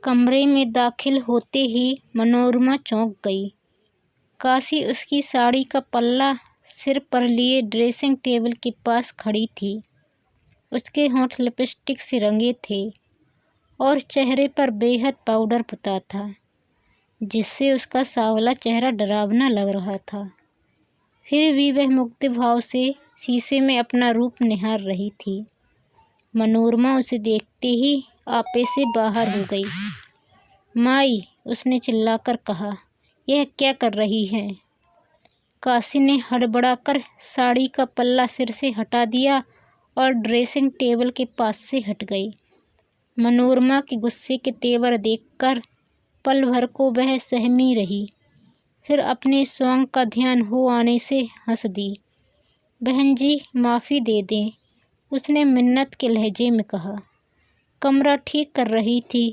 कमरे में दाखिल होते ही मनोरमा चौंक गई। काशी उसकी साड़ी का पल्ला सिर पर लिए ड्रेसिंग टेबल के पास खड़ी थी। उसके होंठ लिपस्टिक से रंगे थे और चेहरे पर बेहद पाउडर पुता था, जिससे उसका सांवला चेहरा डरावना लग रहा था। फिर भी वह मुग्ध भाव से शीशे में अपना रूप निहार रही थी। मनोरमा उसे देखते ही आपे से बाहर हो गई। माई, उसने चिल्लाकर कहा, यह क्या कर रही है? काशी ने हड़बड़ाकर साड़ी का पल्ला सिर से हटा दिया और ड्रेसिंग टेबल के पास से हट गई। मनोरमा के गुस्से के तेवर देखकर पल भर को वह सहमी रही, फिर अपने स्वांग का ध्यान हो आने से हंस दी। बहन जी, माफ़ी दे दें, उसने मिन्नत के लहजे में कहा। कमरा ठीक कर रही थी,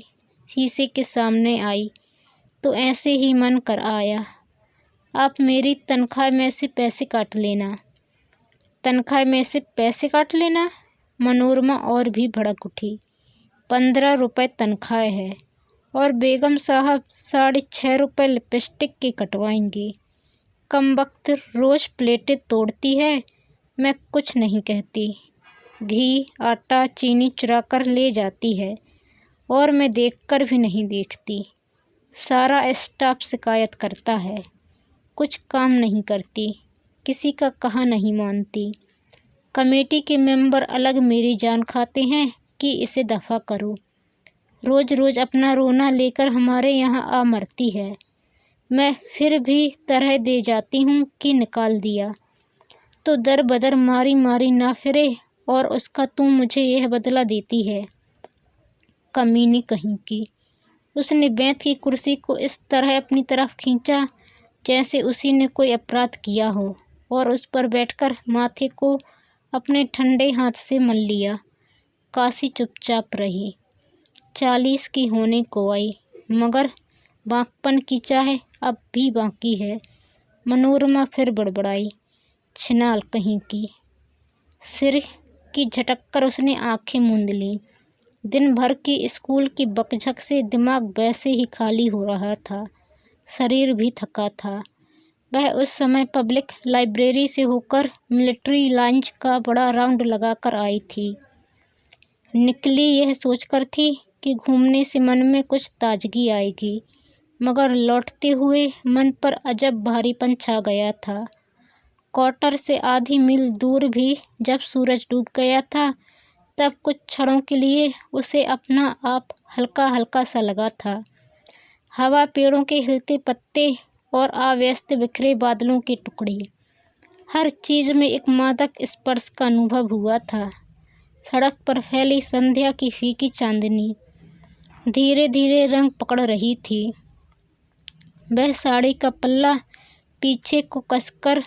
शीशे के सामने आई तो ऐसे ही मन कर आया। आप मेरी तनख्वाह में से पैसे काट लेना। तनख्वाह में से पैसे काट लेना? मनोरमा और भी भड़क उठी। 15 रुपये तनख्वाह है और बेगम साहब 6.5 रुपये लिपस्टिक के कटवाएंगे। कम वक्त रोज़ प्लेटें तोड़ती है, मैं कुछ नहीं कहती। घी, आटा, चीनी चुरा कर ले जाती है और मैं देखकर भी नहीं देखती। सारा स्टाफ शिकायत करता है, कुछ काम नहीं करती, किसी का कहा नहीं मानती। कमेटी के मेंबर अलग मेरी जान खाते हैं कि इसे दफ़ा करो। रोज़ रोज़ अपना रोना लेकर हमारे यहाँ आ मरती है। मैं फिर भी तरह दे जाती हूँ कि निकाल दिया तो दर बदर मारी मारी ना फिरे और उसका तुम मुझे यह बदला देती है। कमीनी कहीं की। उसने बैंत की कुर्सी को इस तरह अपनी तरफ खींचा जैसे उसी ने कोई अपराध किया हो और उस पर बैठकर माथे को अपने ठंडे हाथ से मल लिया। काशी चुपचाप रही। 40 की होने को आई, मगर बांकपन की चाह अब भी बाकी है। मनोरमा फिर बड़बड़ाई, छिनाल कहीं की। सिर की झटक कर उसने आंखें मूंद लीं। दिन भर की स्कूल की बकझक से दिमाग वैसे ही खाली हो रहा था, शरीर भी थका था। वह उस समय पब्लिक लाइब्रेरी से होकर मिलिट्री लाइंज का बड़ा राउंड लगाकर आई थी। निकली यह सोचकर थी कि घूमने से मन में कुछ ताजगी आएगी, मगर लौटते हुए मन पर अजब भारीपन छा गया था। क्वार्टर से आधी मील दूर भी जब सूरज डूब गया था, तब कुछ क्षणों के लिए उसे अपना आप हल्का हल्का सा लगा था। हवा, पेड़ों के हिलते पत्ते और अव्यस्त बिखरे बादलों के टुकड़े, हर चीज़ में एक मादक स्पर्श का अनुभव हुआ था। सड़क पर फैली संध्या की फीकी चांदनी धीरे धीरे रंग पकड़ रही थी। वह साड़ी का पल्ला पीछे को कसकर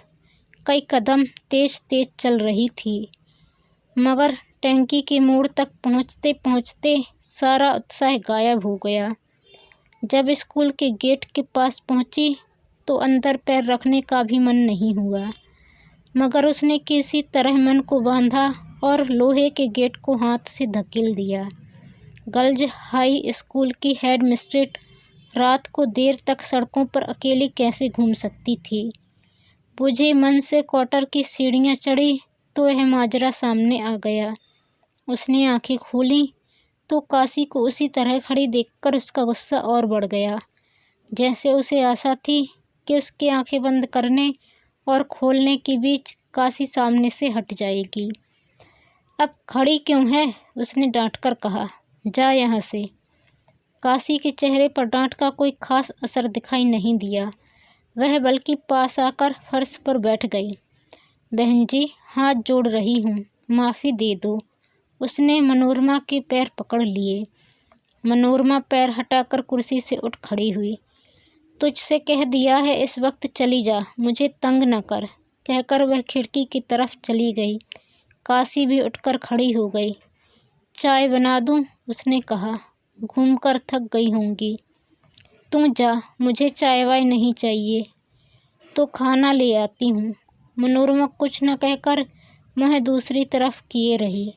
कई कदम तेज तेज चल रही थी, मगर टैंकी के मोड़ तक पहुँचते पहुँचते सारा उत्साह गायब हो गया। जब स्कूल के गेट के पास पहुँची तो अंदर पैर रखने का भी मन नहीं हुआ, मगर उसने किसी तरह मन को बांधा और लोहे के गेट को हाथ से धकेल दिया। गर्ल्स हाई स्कूल की हेड मिस्ट्रेस रात को देर तक सड़कों पर अकेली कैसे घूम सकती थी। बुझे मन से क्वार्टर की सीढ़ियाँ चढ़ी तो यह माजरा सामने आ गया। उसने आंखें खोलीं तो काशी को उसी तरह खड़ी देखकर उसका गुस्सा और बढ़ गया, जैसे उसे आशा थी कि उसके आंखें बंद करने और खोलने के बीच काशी सामने से हट जाएगी। अब खड़ी क्यों है? उसने डांटकर कहा, जा यहाँ से। काशी के चेहरे पर डांट का कोई खास असर दिखाई नहीं दिया। वह बल्कि पास आकर फर्श पर बैठ गई। बहन जी, हाथ जोड़ रही हूँ, माफ़ी दे दो। उसने मनोरमा के पैर पकड़ लिए। मनोरमा पैर हटाकर कुर्सी से उठ खड़ी हुई। तुझसे कह दिया है इस वक्त चली जा, मुझे तंग न कर, कहकर वह खिड़की की तरफ चली गई। काशी भी उठकर खड़ी हो गई। चाय बना दूँ? उसने कहा, घूमकर थक गई होंगी। तू जा, मुझे चाय वाय नहीं चाहिए। तो खाना ले आती हूँ। मनोरमा कुछ न कहकर मुँह दूसरी तरफ किए रही।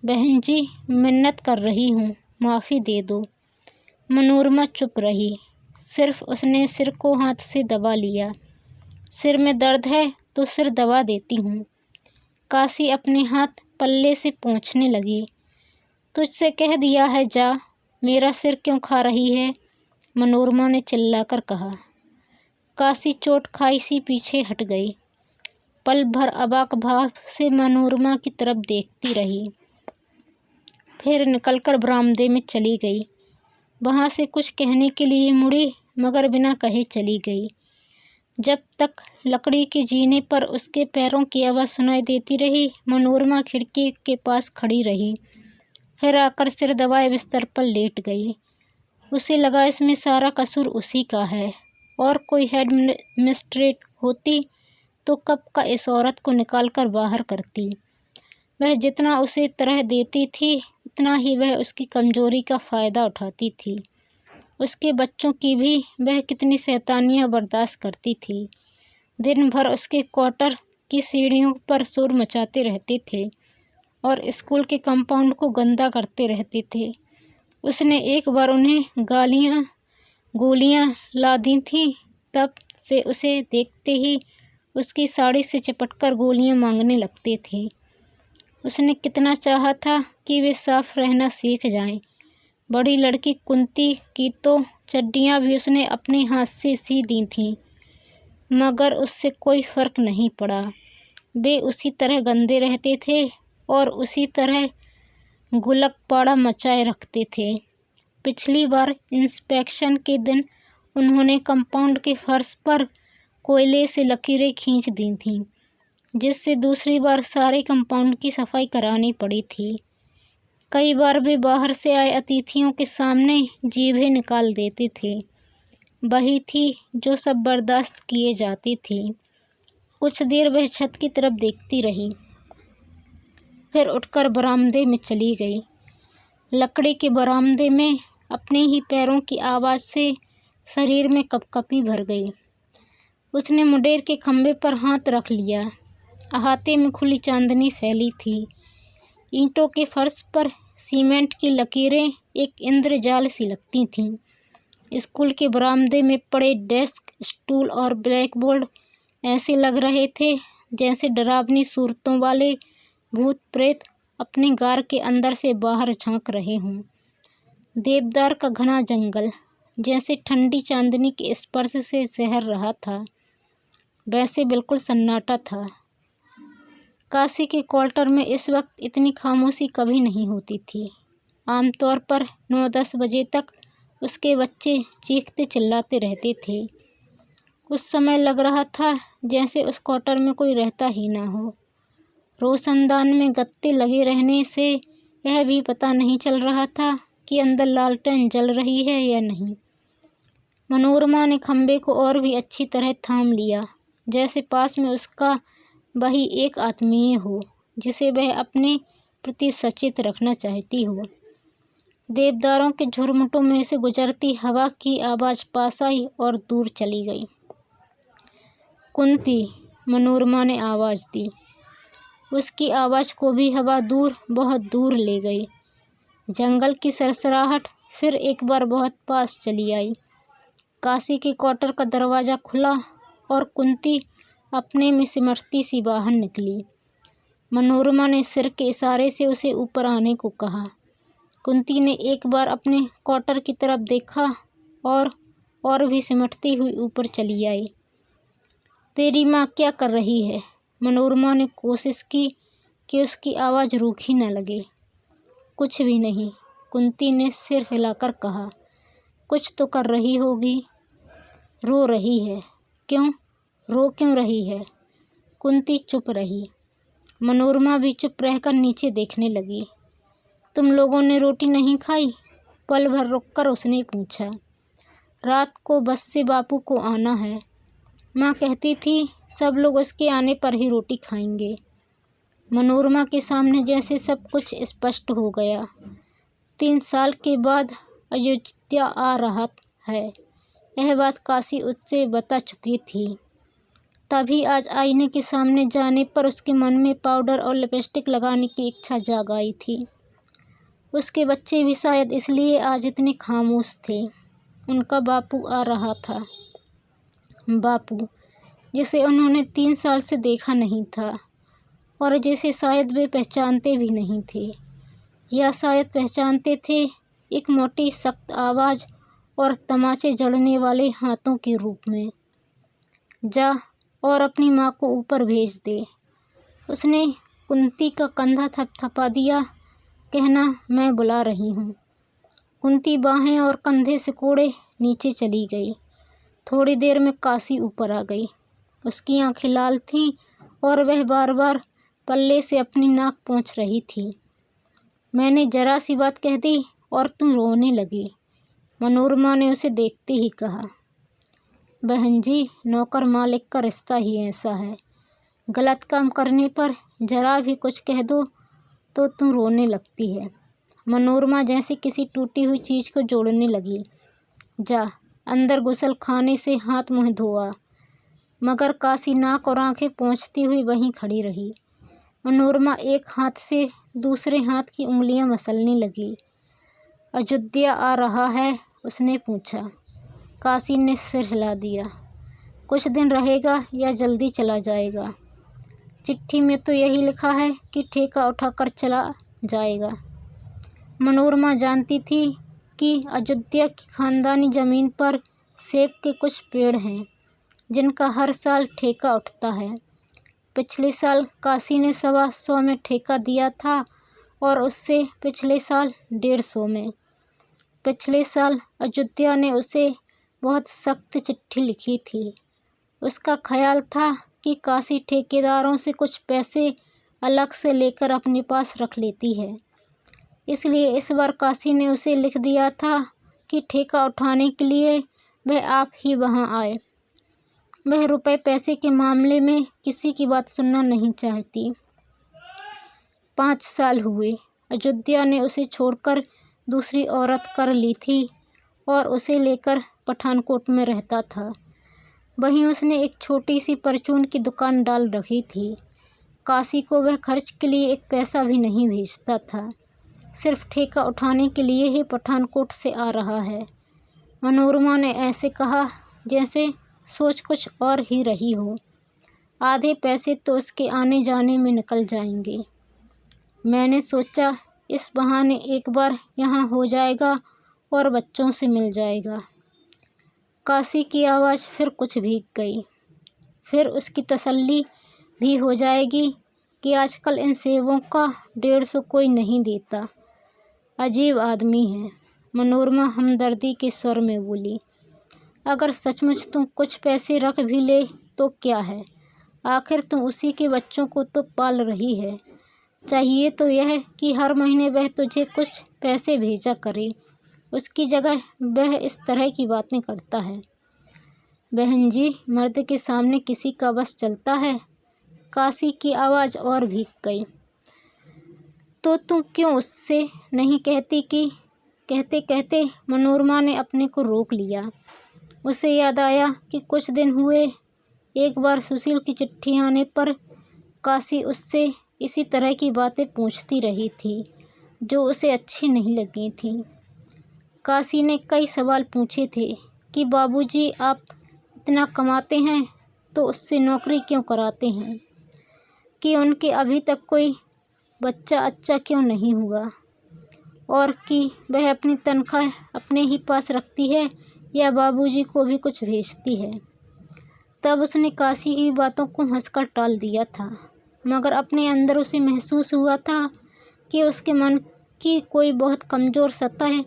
बहन जी, मिन्नत कर रही हूँ, माफ़ी दे दो। मनोरमा चुप रही। सिर्फ उसने सिर को हाथ से दबा लिया। सिर में दर्द है तो सिर दबा देती हूँ। काशी अपने हाथ पल्ले से पोंछने लगी। तुझसे कह दिया है जा, मेरा सिर क्यों खा रही है? मनोरमा ने चिल्लाकर कहा। काशी चोट खाई सी पीछे हट गई। पल भर अवाक भाव से मनोरमा की तरफ देखती रही, फिर निकलकर बरामदे में चली गई। वहाँ से कुछ कहने के लिए मुड़ी, मगर बिना कहे चली गई। जब तक लकड़ी के जीने पर उसके पैरों की आवाज़ सुनाई देती रही, मनोरमा खिड़की के पास खड़ी रही। फिर आकर सिर दबाए बिस्तर पर लेट गई। उसे लगा इसमें सारा कसूर उसी का है, और कोई हेड मिस्ट्रेट होती तो कब का इस औरत को निकाल कर बाहर करती। वह जितना उसे तरह देती थी, उतना ही वह उसकी कमजोरी का फ़ायदा उठाती थी। उसके बच्चों की भी वह कितनी शैतानियाँ बर्दाश्त करती थी। दिन भर उसके क्वार्टर की सीढ़ियों पर शोर मचाते रहते थे और स्कूल के कंपाउंड को गंदा करते रहते थे। उसने एक बार उन्हें गोलियां ला दी थीं, तब से उसे देखते ही उसकी साड़ी से चिपटकर गोलियां मांगने लगते थे। उसने कितना चाहा था कि वे साफ रहना सीख जाएं। बड़ी लड़की कुंती की तो चड्डियां भी उसने अपने हाथ से सी दी थीं, मगर उससे कोई फ़र्क नहीं पड़ा। वे उसी तरह गंदे रहते थे और उसी तरह गुलकपाड़ा मचाए रखते थे। पिछली बार इंस्पेक्शन के दिन उन्होंने कंपाउंड के फर्श पर कोयले से लकीरें खींच दी थीं, जिससे दूसरी बार सारे कंपाउंड की सफाई करानी पड़ी थी। कई बार वे बाहर से आए अतिथियों के सामने जीभें निकाल देते थे। वही थी जो सब बर्दाश्त किए जाती थी। कुछ देर वह छत की तरफ देखती रही, फिर उठकर बरामदे में चली गई। लकड़ी के बरामदे में अपने ही पैरों की आवाज़ से शरीर में कपकपी भर गई। उसने मुंडेर के खंभे पर हाथ रख लिया। अहाते में खुली चांदनी फैली थी। ईंटों के फर्श पर सीमेंट की लकीरें एक इंद्रजाल सी लगती थीं। स्कूल के बरामदे में पड़े डेस्क, स्टूल और ब्लैकबोर्ड ऐसे लग रहे थे जैसे डरावनी सूरतों वाले भूत प्रेत अपने गार के अंदर से बाहर झांक रहे हों। देवदार का घना जंगल जैसे ठंडी चांदनी के स्पर्श से सहर रहा था, वैसे बिल्कुल सन्नाटा था। काशी के क्वार्टर में इस वक्त इतनी खामोशी कभी नहीं होती थी। आमतौर पर 9-10 बजे तक उसके बच्चे चीखते चिल्लाते रहते थे। उस समय लग रहा था जैसे उस क्वार्टर में कोई रहता ही ना हो। रोशनदान में गत्ते लगे रहने से यह भी पता नहीं चल रहा था कि अंदर लालटेन जल रही है या नहीं। मनोरमा ने खंबे को और भी अच्छी तरह थाम लिया, जैसे पास में उसका वही एक आत्मीय हो जिसे वह अपने प्रति सचेत रखना चाहती हो। देवदारों के झुरमुटों में से गुजरती हवा की आवाज़ पास आई और दूर चली गई। कुंती, मनोरमा ने आवाज़ दी। उसकी आवाज़ को भी हवा दूर, बहुत दूर ले गई। जंगल की सरसराहट फिर एक बार बहुत पास चली आई। काशी के क्वार्टर का दरवाज़ा खुला और कुंती अपने में सिमटती सी बाहर निकली। मनोरमा ने सिर के इशारे से उसे ऊपर आने को कहा। कुंती ने एक बार अपने क्वार्टर की तरफ देखा और भी सिमटती हुई ऊपर चली आई। तेरी माँ क्या कर रही है? मनोरमा ने कोशिश की कि उसकी आवाज़ रूखी न लगे। कुछ भी नहीं, कुंती ने सिर हिलाकर कहा। कुछ तो कर रही होगी। रो रही है। क्यों? रो क्यों रही है? कुंती चुप रही। मनोरमा भी चुप रहकर नीचे देखने लगी। तुम लोगों ने रोटी नहीं खाई? पल भर रुककर उसने पूछा। रात को बस से बापू को आना है। माँ कहती थी सब लोग उसके आने पर ही रोटी खाएंगे। मनोरमा के सामने जैसे सब कुछ स्पष्ट हो गया। 3 साल के बाद अयोध्या आ रहा है, यह बात काशी उससे बता चुकी थी। तभी आज आईने के सामने जाने पर उसके मन में पाउडर और लिपस्टिक लगाने की इच्छा जाग आई थी। उसके बच्चे भी शायद इसलिए आज इतने खामोश थे। उनका बापू आ रहा था, बापू जिसे उन्होंने 3 साल से देखा नहीं था और जिसे शायद वे पहचानते भी नहीं थे, या शायद पहचानते थे एक मोटी सख्त आवाज़ और तमाचे जड़ने वाले हाथों के रूप में। जा और अपनी माँ को ऊपर भेज दे। उसने कुंती का कंधा थपथपा दिया, कहना मैं बुला रही हूँ। कुंती बाहें और कंधे सिकोड़े नीचे चली गई। थोड़ी देर में काशी ऊपर आ गई। उसकी आंखें लाल थीं और वह बार बार पल्ले से अपनी नाक पोंछ रही थी। मैंने जरा सी बात कह दी और तुम रोने लगी, मनोरमा ने उसे देखते ही कहा। बहन जी, नौकर मालिक का रिश्ता ही ऐसा है। गलत काम करने पर जरा भी कुछ कह दो तो तुम रोने लगती है। मनोरमा जैसे किसी टूटी हुई चीज़ को जोड़ने लगी। जा अंदर गुसल खाने से हाथ मुँह धोआ। मगर काशी नाक और आंखें पोंछती हुई वहीं खड़ी रही। मनोरमा एक हाथ से दूसरे हाथ की उंगलियां मसलने लगी। अयोध्या आ रहा है? उसने पूछा। काशी ने सिर हिला दिया। कुछ दिन रहेगा या जल्दी चला जाएगा? चिट्ठी में तो यही लिखा है कि ठेका उठाकर चला जाएगा। मनोरमा जानती थी कि अयोध्या की खानदानी ज़मीन पर सेब के कुछ पेड़ हैं जिनका हर साल ठेका उठता है। पिछले साल काशी ने 125 में ठेका दिया था और उससे पिछले साल 150 में। पिछले साल अयोध्या ने उसे बहुत सख्त चिट्ठी लिखी थी। उसका ख्याल था कि काशी ठेकेदारों से कुछ पैसे अलग से लेकर अपने पास रख लेती है, इसलिए इस बार काशी ने उसे लिख दिया था कि ठेका उठाने के लिए वह आप ही वहां आए। वह रुपए पैसे के मामले में किसी की बात सुनना नहीं चाहती। 5 साल हुए अयोध्या ने उसे छोड़कर दूसरी औरत कर ली थी और उसे लेकर पठानकोट में रहता था। वहीं उसने एक छोटी सी परचून की दुकान डाल रखी थी। काशी को वह खर्च के लिए एक पैसा भी नहीं भेजता था। सिर्फ ठेका उठाने के लिए ही पठानकोट से आ रहा है। मनोरमा ने ऐसे कहा जैसे सोच कुछ और ही रही हो। आधे पैसे तो उसके आने जाने में निकल जाएंगे। मैंने सोचा इस बहाने एक बार यहाँ हो जाएगा और बच्चों से मिल जाएगा। काशी की आवाज़ फिर कुछ भीग गई। फिर उसकी तसल्ली भी हो जाएगी कि आजकल इन सेबों का 150 कोई नहीं देता। अजीब आदमी है, मनोरमा हमदर्दी के स्वर में बोली। अगर सचमुच तुम कुछ पैसे रख भी ले तो क्या है, आखिर तुम उसी के बच्चों को तो पाल रही है। चाहिए तो यह कि हर महीने वह तुझे कुछ पैसे भेजा करे। उसकी जगह वह इस तरह की बातें करता है। बहन जी, मर्द के सामने किसी का बस चलता है? काशी की आवाज़ और भीग गई। तो तुम क्यों उससे नहीं कहती कि? कहते कहते मनोरमा ने अपने को रोक लिया। उसे याद आया कि कुछ दिन हुए एक बार सुशील की चिट्ठी आने पर काशी उससे इसी तरह की बातें पूछती रही थी जो उसे अच्छी नहीं लगी थी। काशी ने कई सवाल पूछे थे कि बाबूजी आप इतना कमाते हैं तो उससे नौकरी क्यों कराते हैं, कि उनके अभी तक कोई बच्चा अच्छा क्यों नहीं हुआ, और कि वह अपनी तनख्वाह अपने ही पास रखती है या बाबूजी को भी कुछ भेजती है। तब उसने काशी की बातों को हंसकर टाल दिया था, मगर अपने अंदर उसे महसूस हुआ था कि उसके मन की कोई बहुत कमज़ोर सतह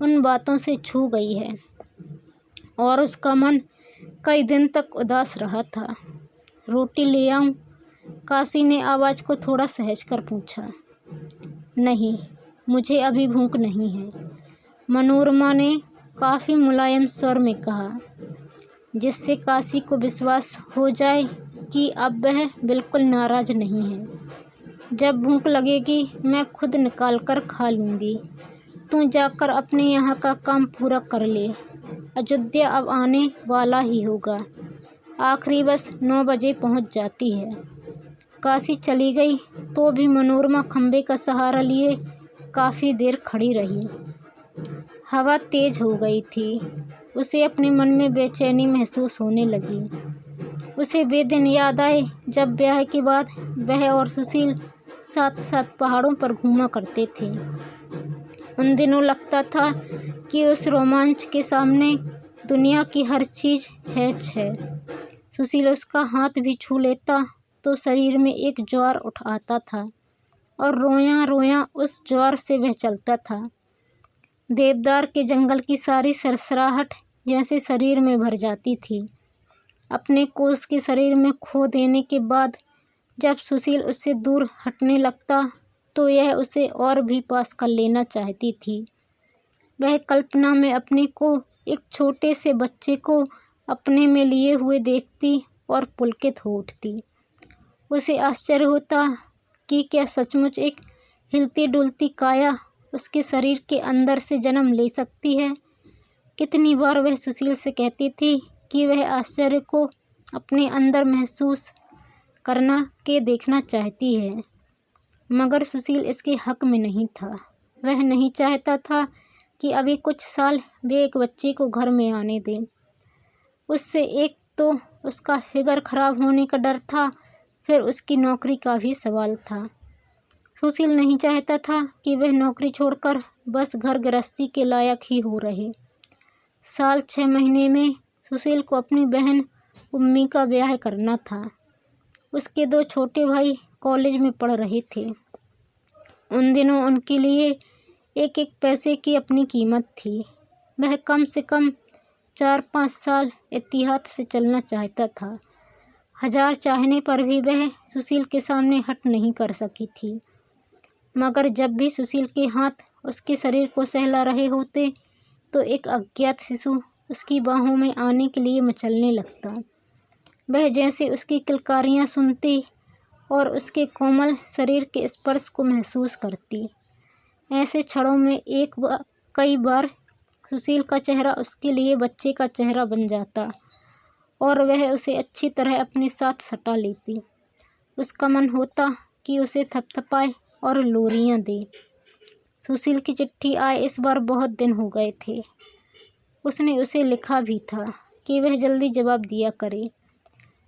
उन बातों से छू गई है और उसका मन कई दिन तक उदास रहा था। रोटी ले आऊं? काशी ने आवाज़ को थोड़ा सहज कर पूछा। नहीं, मुझे अभी भूख नहीं है, मनोरमा ने काफ़ी मुलायम स्वर में कहा, जिससे काशी को विश्वास हो जाए कि अब वह बिल्कुल नाराज़ नहीं है। जब भूख लगेगी मैं खुद निकाल कर खा लूँगी। तू जाकर अपने यहाँ का काम पूरा कर ले। अयोध्या अब आने वाला ही होगा। आखिरी बस 9 बजे पहुँच जाती है। काशी चली गई तो भी मनोरमा खंबे का सहारा लिए काफ़ी देर खड़ी रही। हवा तेज हो गई थी। उसे अपने मन में बेचैनी महसूस होने लगी। उसे वे दिन याद आए जब ब्याह के बाद वह और सुशील साथ साथ पहाड़ों पर घूमा करते थे। उन दिनों लगता था कि उस रोमांच के सामने दुनिया की हर चीज़ हैच है। सुशील उसका हाथ भी छू लेता तो शरीर में एक ज्वार उठ आता था और रोया रोया उस ज्वार से वह चलता था। देवदार के जंगल की सारी सरसराहट जैसे शरीर में भर जाती थी। अपने कोष के शरीर में खो देने के बाद जब सुशील उससे दूर हटने लगता तो यह उसे और भी पास कर लेना चाहती थी। वह कल्पना में अपने को एक छोटे से बच्चे को अपने में लिए हुए देखती और पुलकित हो उठती। उसे आश्चर्य होता कि क्या सचमुच एक हिलती डुलती काया उसके शरीर के अंदर से जन्म ले सकती है। कितनी बार वह सुशील से कहती थी कि वह आश्चर्य को अपने अंदर महसूस करना के देखना चाहती है, मगर सुशील इसके हक में नहीं था। वह नहीं चाहता था कि अभी कुछ साल वे एक बच्चे को घर में आने दें। उससे एक तो उसका फिगर खराब होने का डर था, फिर उसकी नौकरी का भी सवाल था। सुशील नहीं चाहता था कि वह नौकरी छोड़कर बस घर गृहस्थी के लायक ही हो रहे। साल 6 महीने में सुशील को अपनी बहन उम्मी का ब्याह करना था। उसके 2 छोटे भाई कॉलेज में पढ़ रहे थे। उन दिनों उनके लिए एक एक पैसे की अपनी कीमत थी। वह कम से कम 4-5 साल एहतियात से चलना चाहता था। हजार चाहने पर भी वह सुशील के सामने हट नहीं कर सकी थी, मगर जब भी सुशील के हाथ उसके शरीर को सहला रहे होते तो एक अज्ञात शिशु उसकी बाहों में आने के लिए मचलने लगता। वह जैसे उसकी किलकारियाँ सुनती और उसके कोमल शरीर के स्पर्श को महसूस करती। ऐसे क्षणों में कई बार सुशील का चेहरा उसके लिए बच्चे का चेहरा बन जाता और वह उसे अच्छी तरह अपने साथ सटा लेती। उसका मन होता कि उसे थपथपाए और लोरियां दे। सुशील की चिट्ठी आए इस बार बहुत दिन हो गए थे। उसने उसे लिखा भी था कि वह जल्दी जवाब दिया करे,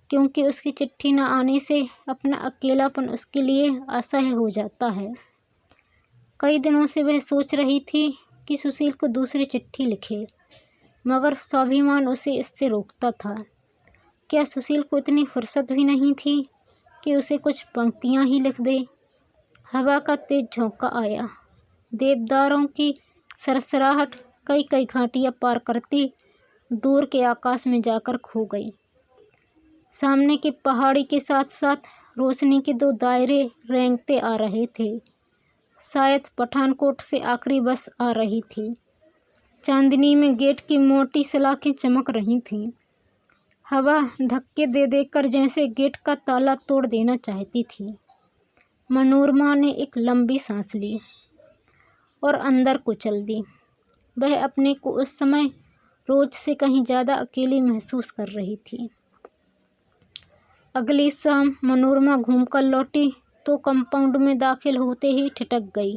क्योंकि उसकी चिट्ठी न आने से अपना अकेलापन उसके लिए असह्य हो जाता है। कई दिनों से वह सोच रही थी कि सुशील को दूसरी चिट्ठी लिखे, मगर स्वाभिमान उसे इससे रोकता था। क्या सुशील को इतनी फुर्सत भी नहीं थी कि उसे कुछ पंक्तियां ही लिख दे। हवा का तेज झोंका आया। देवदारों की सरसराहट कई कई घाटियां पार करती दूर के आकाश में जाकर खो गई। सामने की पहाड़ी के साथ साथ रोशनी के 2 दायरे रेंगते आ रहे थे। शायद पठानकोट से आखिरी बस आ रही थी। चांदनी में गेट की मोटी सलाखें चमक रही थीं। हवा धक्के दे देकर जैसे गेट का ताला तोड़ देना चाहती थी। मनोरमा ने एक लंबी सांस ली और अंदर को चल दी। वह अपने को उस समय रोज से कहीं ज़्यादा अकेली महसूस कर रही थी। अगली शाम मनोरमा घूमकर लौटी तो कंपाउंड में दाखिल होते ही ठिठक गई।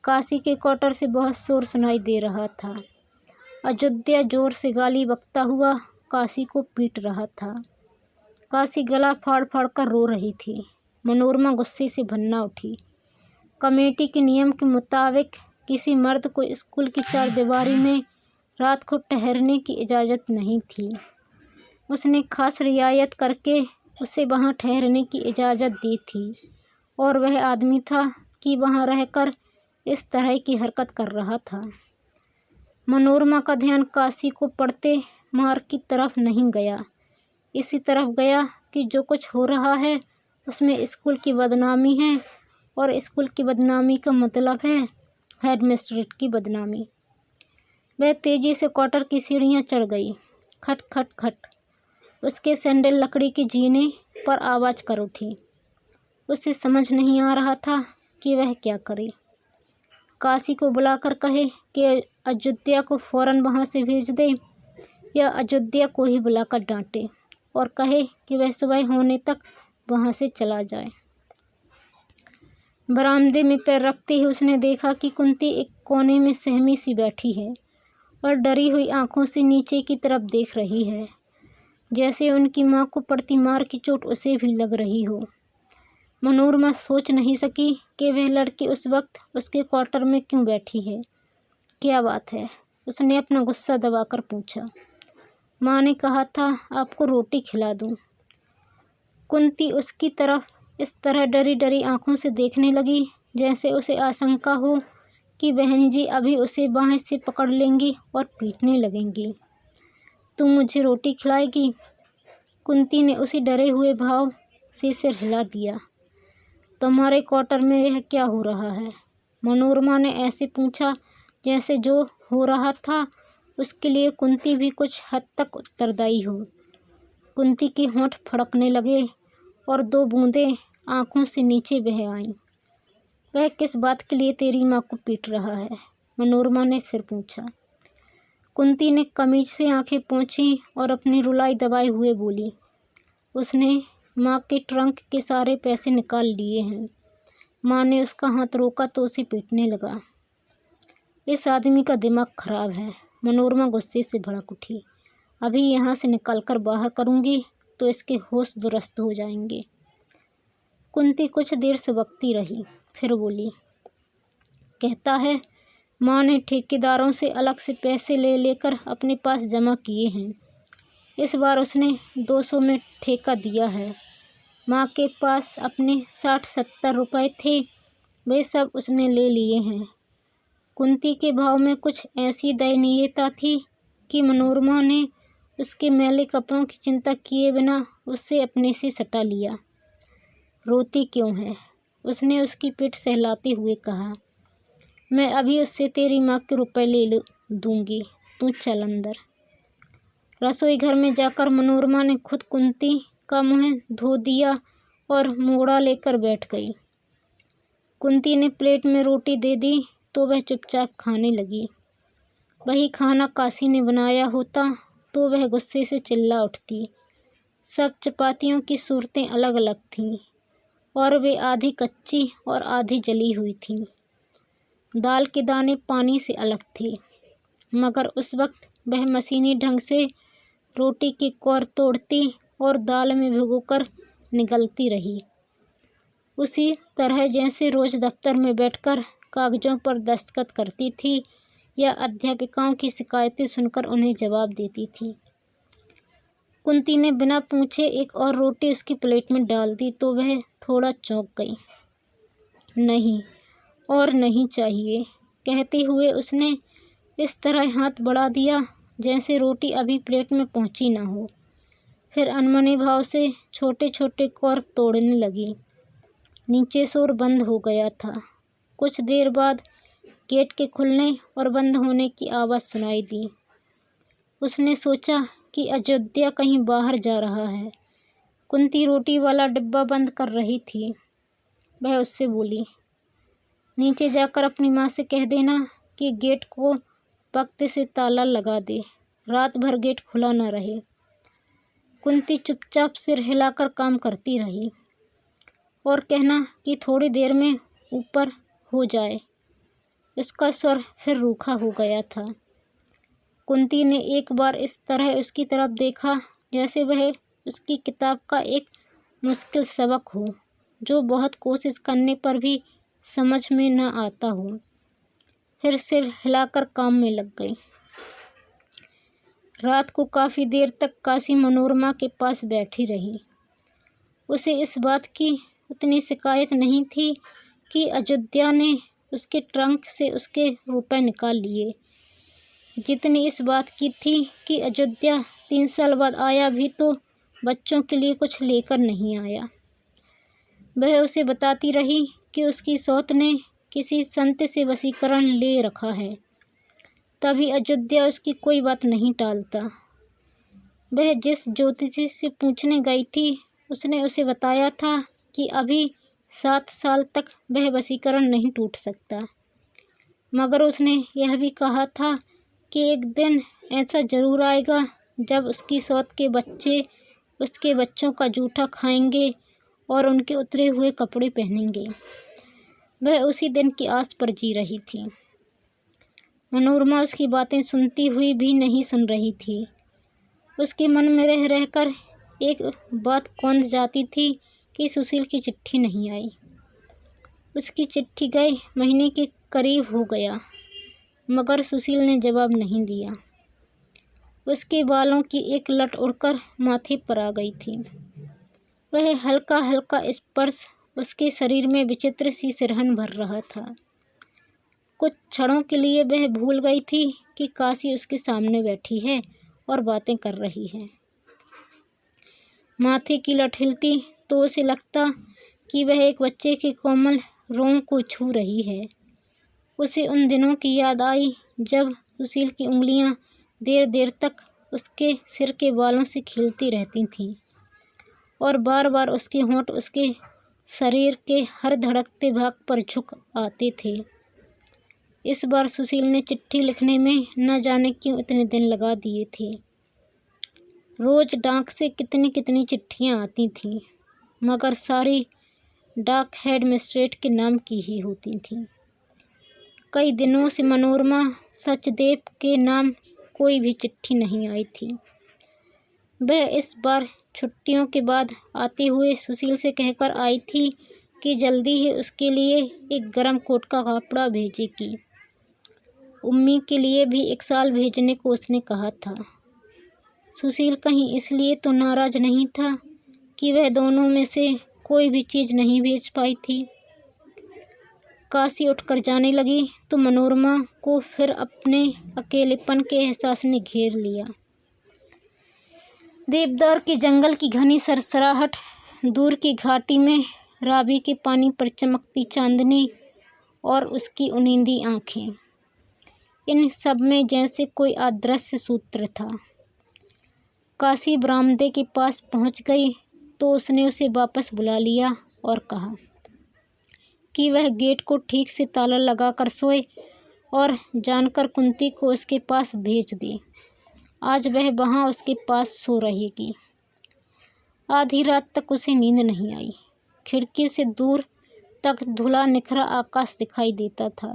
काशी के क्वार्टर से बहुत शोर सुनाई दे रहा था। अयोध्या जोर से गाली बकता हुआ काशी को पीट रहा था। काशी गला फाड़ फाड़ कर रो रही थी। मनोरमा गुस्से से भन्ना उठी। कमेटी के नियम के मुताबिक किसी मर्द को स्कूल की 4 दीवारी में रात को ठहरने की इजाज़त नहीं थी। उसने खास रियायत करके उसे वहाँ ठहरने की इजाज़त दी थी और वह आदमी था कि वहाँ रहकर इस तरह की हरकत कर रहा था। मनोरमा का ध्यान काशी को पड़ते मार्ग की तरफ नहीं गया, इसी तरफ गया कि जो कुछ हो रहा है उसमें स्कूल की बदनामी है और स्कूल की बदनामी का मतलब है हेडमिस्ट्रेस की बदनामी। वह तेज़ी से क्वार्टर की सीढ़ियाँ चढ़ गई। खट खट खट उसके सैंडल लकड़ी के जीने पर आवाज़ कर उठी। उसे समझ नहीं आ रहा था कि वह क्या करे। काशी को बुलाकर कहे कि अयोध्या को फ़ौरन वहाँ से भेज दे, या अयोध्या को ही बुलाकर डांटे और कहे कि वह सुबह होने तक वहाँ से चला जाए। बरामदे में पैर रखते ही उसने देखा कि कुंती एक कोने में सहमी सी बैठी है और डरी हुई आंखों से नीचे की तरफ देख रही है, जैसे उनकी माँ को पड़ती मार की चोट उसे भी लग रही हो। मनोरमा सोच नहीं सकी कि वह लड़की उस वक्त उसके क्वार्टर में क्यों बैठी है। क्या बात है? उसने अपना गुस्सा दबाकर पूछा। माँ ने कहा था आपको रोटी खिला दूँ। कुंती उसकी तरफ इस तरह डरी डरी आंखों से देखने लगी जैसे उसे आशंका हो कि बहन जी अभी उसे बाहें से पकड़ लेंगी और पीटने लगेंगी। तुम मुझे रोटी खिलाएगी? कुंती ने उसी डरे हुए भाव से सिर हिला दिया। तुम्हारे क्वार्टर में यह क्या हो रहा है? मनोरमा ने ऐसे पूछा जैसे जो हो रहा था उसके लिए कुंती भी कुछ हद तक उत्तरदायी हो। कुंती के होंठ फड़कने लगे और 2 बूंदें आंखों से नीचे बह आईं। वह किस बात के लिए तेरी माँ को पीट रहा है? मनोरमा ने फिर पूछा। कुंती ने कमीज से आंखें पोंछी और अपनी रुलाई दबाए हुए बोली, उसने माँ के ट्रंक के सारे पैसे निकाल लिए हैं। माँ ने उसका हाथ रोका तो उसे पीटने लगा। इस आदमी का दिमाग खराब है। मनोरमा गुस्से से भड़क उठी। अभी यहाँ से निकलकर बाहर करूँगी तो इसके होश दुरुस्त हो जाएंगे। कुंती कुछ देर सुबकती रही, फिर बोली, कहता है माँ ने ठेकेदारों से अलग से पैसे ले लेकर अपने पास जमा किए हैं। इस बार उसने 200 में ठेका दिया है। माँ के पास अपने 60-70 रुपए थे, वे सब उसने ले लिए हैं। कुंती के भाव में कुछ ऐसी दयनीयता थी कि मनोरमा ने उसके मैले कपड़ों की चिंता किए बिना उससे अपने से सटा लिया। रोती क्यों है? उसने उसकी पीठ सहलाते हुए कहा। मैं अभी उससे तेरी माँ के रुपए ले दूंगी, तू चल अंदर। रसोई घर में जाकर मनोरमा ने खुद कुंती का मुँह धो दिया और मोड़ा लेकर बैठ गई। कुंती ने प्लेट में रोटी दे दी तो वह चुपचाप खाने लगी। वही खाना काशी ने बनाया होता तो वह गुस्से से चिल्ला उठती। सब चपातियों की सूरतें अलग अलग थीं और वे आधी कच्ची और आधी जली हुई थीं। दाल के दाने पानी से अलग थे, मगर उस वक्त वह मशीनी ढंग से रोटी की कौर तोड़ती और दाल में भिगोकर निगलती रही, उसी तरह जैसे रोज दफ्तर में बैठकर कागजों पर दस्तखत करती थी या अध्यापिकाओं की शिकायतें सुनकर उन्हें जवाब देती थी। कुंती ने बिना पूछे एक और रोटी उसकी प्लेट में डाल दी तो वह थोड़ा चौंक गई। नहीं, और नहीं चाहिए, कहते हुए उसने इस तरह हाथ बढ़ा दिया जैसे रोटी अभी प्लेट में पहुंची ना हो। फिर अनमने भाव से छोटे छोटे कौर तोड़ने लगी। नीचे शोर बंद हो गया था। कुछ देर बाद गेट के खुलने और बंद होने की आवाज़ सुनाई दी। उसने सोचा कि अयोध्या कहीं बाहर जा रहा है। कुंती रोटी वाला डिब्बा बंद कर रही थी। वह उससे बोली, नीचे जाकर अपनी माँ से कह देना कि गेट को वक्त से ताला लगा दे, रात भर गेट खुला न रहे। कुंती चुपचाप सिर हिलाकर काम करती रही और कहना कि थोड़ी देर में ऊपर हो जाए। उसका स्वर फिर रूखा हो गया था। कुंती ने एक बार इस तरह उसकी तरफ देखा जैसे वह उसकी किताब का एक मुश्किल सबक हो जो बहुत कोशिश करने पर भी समझ में न आता हो। फिर सिर हिलाकर काम में लग गई। रात को काफ़ी देर तक काशी मनोरमा के पास बैठी रही। उसे इस बात की उतनी शिकायत नहीं थी कि अयोध्या ने उसके ट्रंक से उसके रुपए निकाल लिए, जितनी इस बात की थी कि अयोध्या 3 साल बाद आया भी तो बच्चों के लिए कुछ लेकर नहीं आया। वह उसे बताती रही कि उसकी सौत ने किसी संत से वशीकरण ले रखा है, तभी अयोध्या उसकी कोई बात नहीं टालता। वह जिस ज्योतिषी से पूछने गई थी उसने उसे बताया था कि अभी 7 साल तक वह वशीकरण नहीं टूट सकता, मगर उसने यह भी कहा था कि एक दिन ऐसा ज़रूर आएगा जब उसकी सौत के बच्चे उसके बच्चों का जूठा खाएंगे और उनके उतरे हुए कपड़े पहनेंगे। वह उसी दिन की आस पर जी रही थी। मनोरमा उसकी बातें सुनती हुई भी नहीं सुन रही थी। उसके मन में रह रहकर एक बात कौंध जाती थी कि सुशील की चिट्ठी नहीं आई। उसकी चिट्ठी गए महीने के करीब हो गया, मगर सुशील ने जवाब नहीं दिया। उसके बालों की एक लट उड़कर माथे पर आ गई थी। वह हल्का हल्का स्पर्श उसके शरीर में विचित्र सी सिरहन भर रहा था। कुछ क्षणों के लिए वह भूल गई थी कि काशी उसके सामने बैठी है और बातें कर रही है। माथे की लट हिलती तो उसे लगता कि वह एक बच्चे के कोमल रोम को छू रही है। उसे उन दिनों की याद आई जब सुशील की उंगलियां देर देर तक उसके सिर के बालों से खेलती रहती थीं और बार बार उसके होंठ उसके शरीर के हर धड़कते भाग पर झुक आते थे। इस बार सुशील ने चिट्ठी लिखने में न जाने क्यों इतने दिन लगा दिए थे। रोज डाक से कितनी कितनी चिट्ठियां आती थीं, मगर सारी डाक हेड मिस्ट्रेट के नाम की ही होती थीं। कई दिनों से मनोरमा सचदेव के नाम कोई भी चिट्ठी नहीं आई थी। वह इस बार छुट्टियों के बाद आते हुए सुशील से कहकर आई थी कि जल्दी ही उसके लिए एक गर्म कोट का कपड़ा भेजेगी। उम्मी के लिए भी एक शाल भेजने को उसने कहा था। सुशील कहीं इसलिए तो नाराज नहीं था कि वह दोनों में से कोई भी चीज़ नहीं भेज पाई थी। काशी उठकर जाने लगी तो मनोरमा को फिर अपने अकेलेपन के एहसास ने घेर लिया। देवदार के जंगल की घनी सरसराहट, दूर की घाटी में रावी के पानी पर चमकती चांदनी और उसकी उनींदी आंखें, इन सब में जैसे कोई अदृश्य सूत्र था। काशी बरामदे के पास पहुंच गई तो उसने उसे वापस बुला लिया और कहा कि वह गेट को ठीक से ताला लगाकर सोए और जानकर कुंती को उसके पास भेज दे। आज वह वहाँ उसके पास सो रहेगी। आधी रात तक उसे नींद नहीं आई। खिड़की से दूर तक धुला निखरा आकाश दिखाई देता था।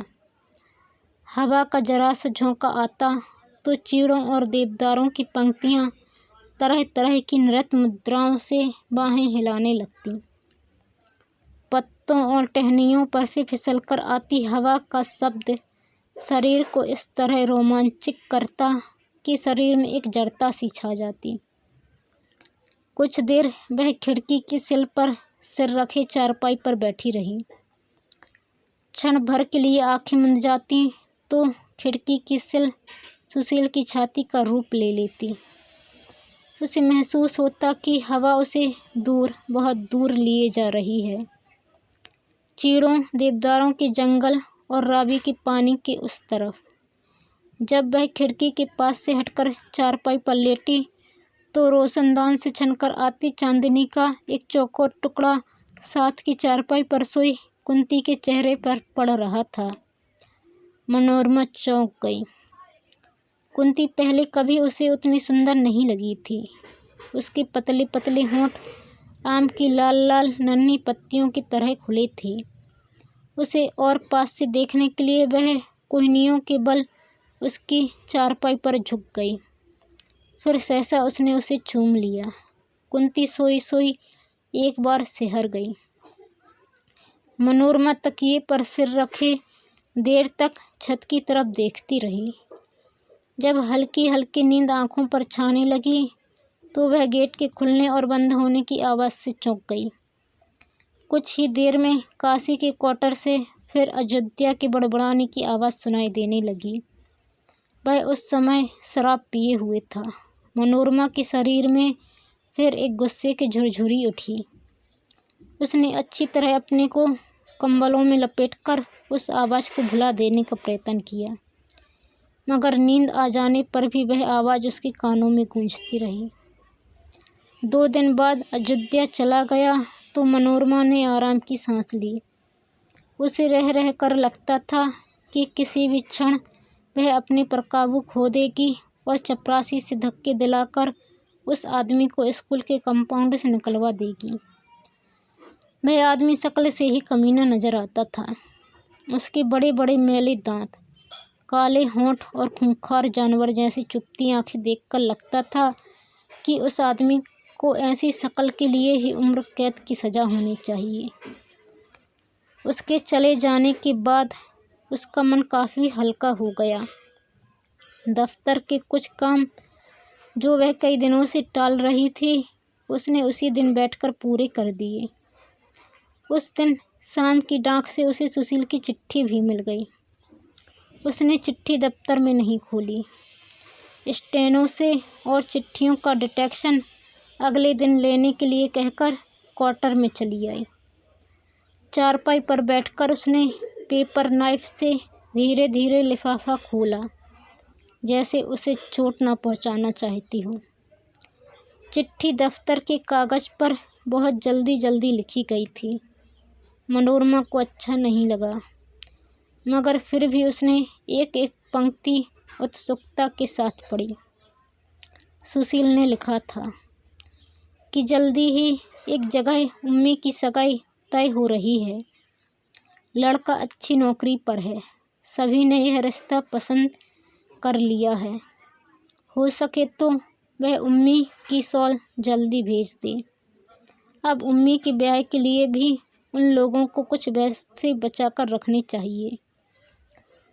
हवा का जरा सा झोंका आता तो चीड़ों और देवदारों की पंक्तियाँ तरह तरह की नृत्य मुद्राओं से बाहें हिलाने लगती। पत्तों और टहनियों पर से फिसलकर आती हवा का शब्द शरीर को इस तरह रोमांचित करता कि शरीर में एक जड़ता सी छा जाती। कुछ देर वह खिड़की की सिल पर सिर रखे चारपाई पर बैठी रही। क्षण भर के लिए आंखें मुंद जाती तो खिड़की की सिल सुशील की छाती का रूप ले लेती। उसे महसूस होता कि हवा उसे दूर, बहुत दूर लिए जा रही है। चीड़ों, देवदारों के जंगल और रावी के पानी के उस तरफ। जब वह खिड़की के पास से हटकर चारपाई पर लेटी तो रोशनदान से छनकर आती चांदनी का एक चौकोर टुकड़ा साथ की चारपाई पर सोई कुंती के चेहरे पर पड़ रहा था। मनोरमा चौंक गई। कुंती पहले कभी उसे उतनी सुंदर नहीं लगी थी। उसके पतले पतले होंठ आम की लाल लाल नन्ही पत्तियों की तरह खुले थे। उसे और पास से देखने के लिए वह कोहनियों के बल उसकी चारपाई पर झुक गई। फिर सहसा उसने उसे चूम लिया। कुंती सोई सोई एक बार सिहर गई। मनोरमा तकिए पर सिर रखे देर तक छत की तरफ देखती रही। जब हल्की हल्की नींद आंखों पर छाने लगी तो वह गेट के खुलने और बंद होने की आवाज़ से चौंक गई। कुछ ही देर में काशी के क्वार्टर से फिर अयोध्या के बड़बड़ाने की आवाज़ सुनाई देने लगी। वह उस समय शराब पिए हुए था। मनोरमा के शरीर में फिर एक गुस्से की झुरझुरी उठी। उसने अच्छी तरह अपने को कंबलों में लपेटकर उस आवाज़ को भुला देने का प्रयत्न किया, मगर नींद आ जाने पर भी वह आवाज़ उसके कानों में गूंजती रही। 2 दिन बाद अयोध्या चला गया तो मनोरमा ने आराम की सांस ली। उसे रह रह कर लगता था कि किसी भी क्षण वह अपने पर काबू खो देगी और चपरासी से धक्के दिलाकर उस आदमी को स्कूल के कंपाउंड से निकलवा देगी। वह आदमी शक्ल से ही कमीना नजर आता था। उसके बड़े बड़े मैले दांत, काले होंठ और खूंखार जानवर जैसी चुभती आंखें देखकर लगता था कि उस आदमी को ऐसी शक्ल के लिए ही उम्र कैद की सज़ा होनी चाहिए। उसके चले जाने के बाद उसका मन काफ़ी हल्का हो गया। दफ्तर के कुछ काम जो वह कई दिनों से टाल रही थी, उसने उसी दिन बैठकर पूरे कर दिए। उस दिन शाम की डाक से उसे सुशील की चिट्ठी भी मिल गई। उसने चिट्ठी दफ्तर में नहीं खोली। स्टेनो से और चिट्ठियों का डिटेक्शन अगले दिन लेने के लिए कहकर क्वार्टर में चली आई। चारपाई पर बैठकर उसने पेपर नाइफ से धीरे धीरे लिफाफा खोला, जैसे उसे चोट न पहुंचाना चाहती हो। चिट्ठी दफ्तर के कागज़ पर बहुत जल्दी जल्दी लिखी गई थी। मनोरमा को अच्छा नहीं लगा, मगर फिर भी उसने एक एक पंक्ति उत्सुकता के साथ पढ़ी। सुशील ने लिखा था कि जल्दी ही एक जगह उम्मी की सगाई तय हो रही है। लड़का अच्छी नौकरी पर है। सभी ने यह रिश्ता पसंद कर लिया है। हो सके तो वह उम्मी की शॉल जल्दी भेज दे। अब उम्मी के ब्याह के लिए भी उन लोगों को कुछ पैसे बचा कर रखने चाहिए।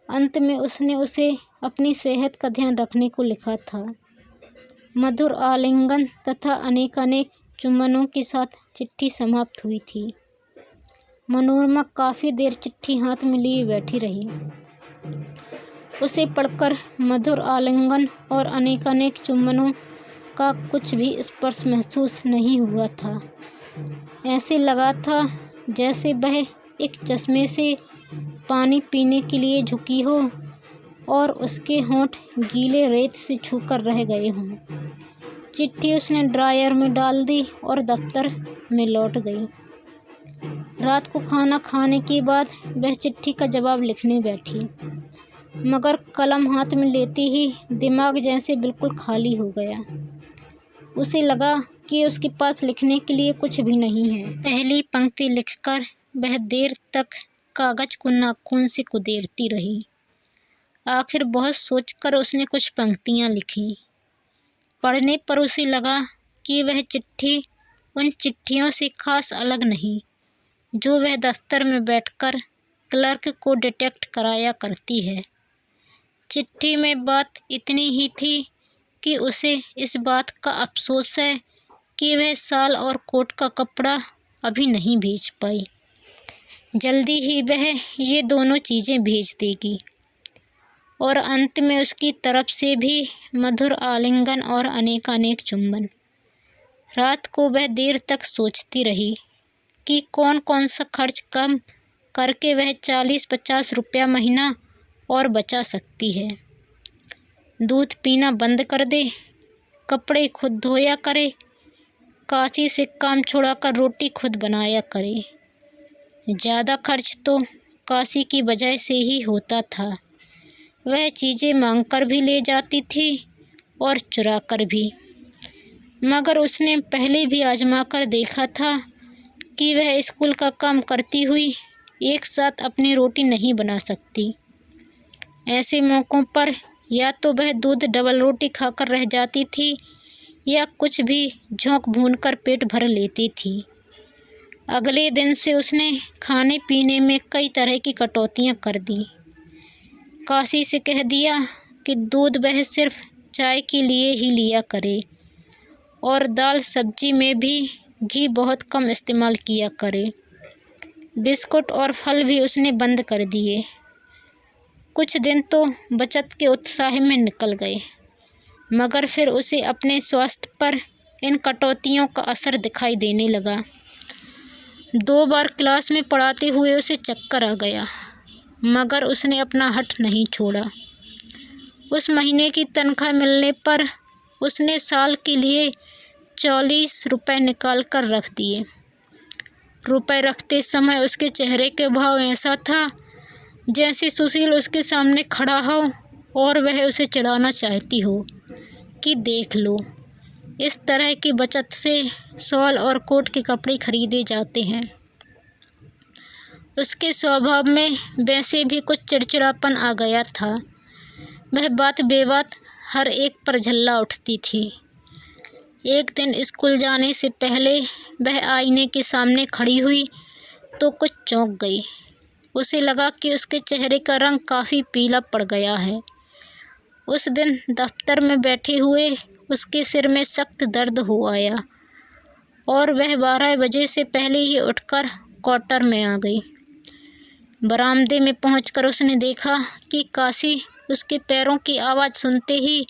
अंत में उसने उसे अपनी सेहत का ध्यान रखने को लिखा था। मधुर आलिंगन तथा अनेकानेक चुम्बनों के साथ चिट्ठी समाप्त हुई थी। मनोरमा काफ़ी देर चिट्ठी हाथ में लिए बैठी रही। उसे पढ़कर मधुर आलिंगन और अनेकानेक चुम्बनों का कुछ भी स्पर्श महसूस नहीं हुआ था। ऐसे लगा था जैसे वह एक चश्मे से पानी पीने के लिए झुकी हो और उसके होंठ गीले रेत से छूकर रह गए हों। चिट्ठी उसने ड्रायर में डाल दी और दफ्तर में लौट गई। रात को खाना खाने के बाद वह चिट्ठी का जवाब लिखने बैठी, मगर कलम हाथ में लेते ही दिमाग जैसे बिल्कुल खाली हो गया। उसे लगा कि उसके पास लिखने के लिए कुछ भी नहीं है। पहली पंक्ति लिखकर वह देर तक कागज को नाखून से कुदेरती रही। आखिर बहुत सोचकर उसने कुछ पंक्तियां लिखी। पढ़ने पर उसे लगा कि वह चिट्ठी उन चिट्ठियों से खास अलग नहीं जो वह दफ्तर में बैठकर क्लर्क को डिटेक्ट कराया करती है। चिट्ठी में बात इतनी ही थी कि उसे इस बात का अफसोस है कि वह शाल और कोट का कपड़ा अभी नहीं भेज पाई। जल्दी ही वह ये दोनों चीज़ें भेज देगी। और अंत में उसकी तरफ से भी मधुर आलिंगन और अनेकानेक चुंबन। रात को वह देर तक सोचती रही कि कौन कौन सा खर्च कम करके वह 40-50 रुपया महीना और बचा सकती है। दूध पीना बंद कर दे, कपड़े खुद धोया करे, काशी से काम छुड़ाकर रोटी खुद बनाया करे। ज़्यादा खर्च तो काशी की वजह से ही होता था। वह चीज़ें मांगकर भी ले जाती थी और चुरा कर भी, मगर उसने पहले भी आजमा कर देखा था कि वह स्कूल का काम करती हुई एक साथ अपनी रोटी नहीं बना सकती। ऐसे मौक़ों पर या तो वह दूध डबल रोटी खाकर रह जाती थी या कुछ भी झोंक भून कर पेट भर लेती थी। अगले दिन से उसने खाने पीने में कई तरह की कटौतियाँ कर दी। काशी से कह दिया कि दूध वह सिर्फ चाय के लिए ही लिया करे और दाल सब्जी में भी घी बहुत कम इस्तेमाल किया करे। बिस्कुट और फल भी उसने बंद कर दिए। कुछ दिन तो बचत के उत्साह में निकल गए, मगर फिर उसे अपने स्वास्थ्य पर इन कटौतियों का असर दिखाई देने लगा। 2 बार क्लास में पढ़ाते हुए उसे चक्कर आ गया, मगर उसने अपना हठ नहीं छोड़ा। उस महीने की तनख्वाह मिलने पर उसने साल के लिए 40 रुपये निकाल कर रख दिए। रुपए रखते समय उसके चेहरे के भाव ऐसा था जैसे सुशील उसके सामने खड़ा हो और वह उसे चिढ़ाना चाहती हो कि देख लो, इस तरह की बचत से शॉल और कोट के कपड़े खरीदे जाते हैं। उसके स्वभाव में वैसे भी कुछ चिड़चिड़ापन आ गया था। वह बात बेबात हर एक पर झल्ला उठती थी। एक दिन स्कूल जाने से पहले वह आईने के सामने खड़ी हुई तो कुछ चौंक गई। उसे लगा कि उसके चेहरे का रंग काफ़ी पीला पड़ गया है। उस दिन दफ्तर में बैठे हुए उसके सिर में सख्त दर्द हो आया और वह 12 बजे से पहले ही उठकर क्वार्टर में आ गई। बरामदे में पहुंचकर उसने देखा कि काशी उसके पैरों की आवाज़ सुनते ही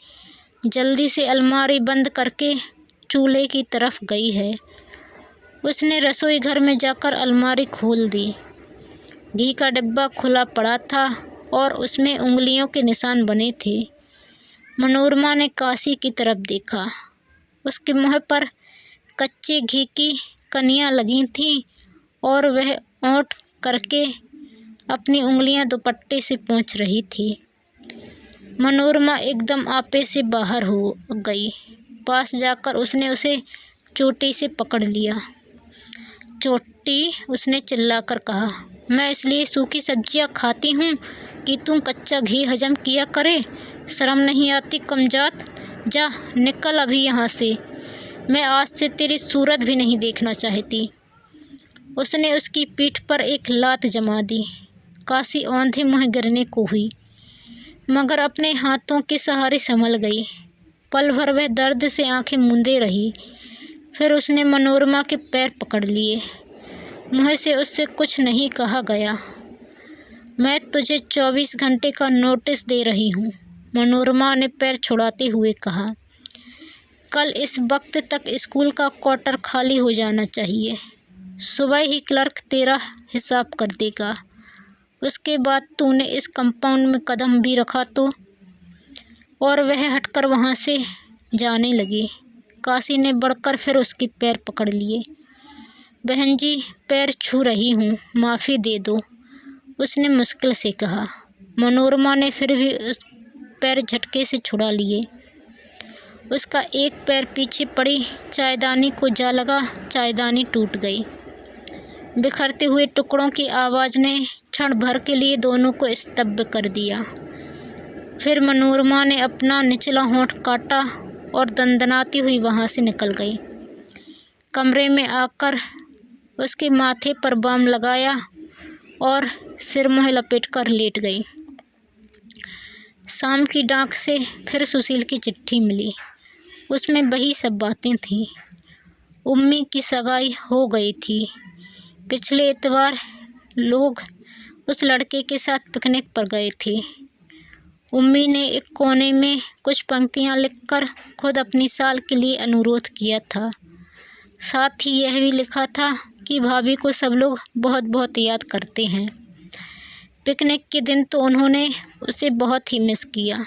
जल्दी से अलमारी बंद करके चूल्हे की तरफ गई है। उसने रसोई घर में जाकर अलमारी खोल दी। घी का डिब्बा खुला पड़ा था और उसमें उंगलियों के निशान बने थे। मनोरमा ने काशी की तरफ देखा। उसके मुँह पर कच्चे घी की कनियाँ लगी थीं और वह ओंठ करके अपनी उंगलियां दुपट्टे से पोंछ रही थी। मनोरमा एकदम आपे से बाहर हो गई। पास जाकर उसने उसे चोटी से पकड़ लिया। चोटी, उसने चिल्लाकर कहा, मैं इसलिए सूखी सब्जियां खाती हूँ कि तुम कच्चा घी हजम किया करे। शर्म नहीं आती कमजात? जा निकल अभी यहाँ से। मैं आज से तेरी सूरत भी नहीं देखना चाहती। उसने उसकी पीठ पर एक लात जमा दी। काशी औंधे मुँह गिरने को हुई, मगर अपने हाथों के सहारे संभल गई। पल भर वह दर्द से आंखें मूंदे रही। फिर उसने मनोरमा के पैर पकड़ लिए। मुँह से उससे कुछ नहीं कहा गया। मैं तुझे 24 घंटे का नोटिस दे रही हूँ, मनोरमा ने पैर छुड़ाते हुए कहा। कल इस वक्त तक स्कूल का क्वार्टर खाली हो जाना चाहिए। सुबह ही क्लर्क तेरा हिसाब कर देगा। उसके बाद तूने इस कंपाउंड में कदम भी रखा तो। और वह हटकर वहाँ से जाने लगी। काशी ने बढ़कर फिर उसके पैर पकड़ लिए। बहन जी, पैर छू रही हूँ, माफ़ी दे दो, उसने मुश्किल से कहा। मनोरमा ने फिर भी उस पैर झटके से छुड़ा लिए। उसका एक पैर पीछे पड़ी चायदानी को जा लगा। चायदानी टूट गई। बिखरते हुए टुकड़ों की आवाज़ ने क्षण भर के लिए दोनों को स्तब्ध कर दिया। फिर मनोरमा ने अपना निचला होंठ काटा और दंदनाती हुई वहाँ से निकल गई। कमरे में आकर उसके माथे पर बाम लगाया और सिर मुँह लपेटकर लेट गई। शाम की डाक से फिर सुशील की चिट्ठी मिली। उसमें वही सब बातें थीं। उम्मी की सगाई हो गई थी। पिछले इतवार लोग उस लड़के के साथ पिकनिक पर गए थे। उम्मी ने एक कोने में कुछ पंक्तियां लिखकर खुद अपनी साल के लिए अनुरोध किया था। साथ ही यह भी लिखा था कि भाभी को सब लोग बहुत बहुत याद करते हैं। पिकनिक के दिन तो उन्होंने उसे बहुत ही मिस किया।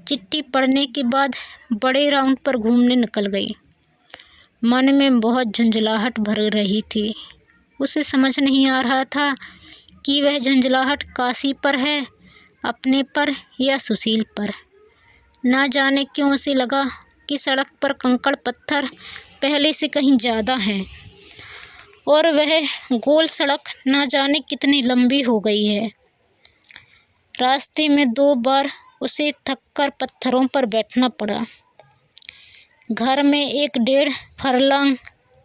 चिट्ठी पढ़ने के बाद बड़े राउंड पर घूमने निकल गई। मन में बहुत झुंझलाहट भर रही थी। उसे समझ नहीं आ रहा था कि वह झुंझलाहट काशी पर है, अपने पर या सुशील पर। ना जाने क्यों उसे लगा कि सड़क पर कंकड़ पत्थर पहले से कहीं ज़्यादा हैं और वह गोल सड़क ना जाने कितनी लंबी हो गई है। रास्ते में 2 बार उसे थककर पत्थरों पर बैठना पड़ा। घर में 1-1.5 फरलांग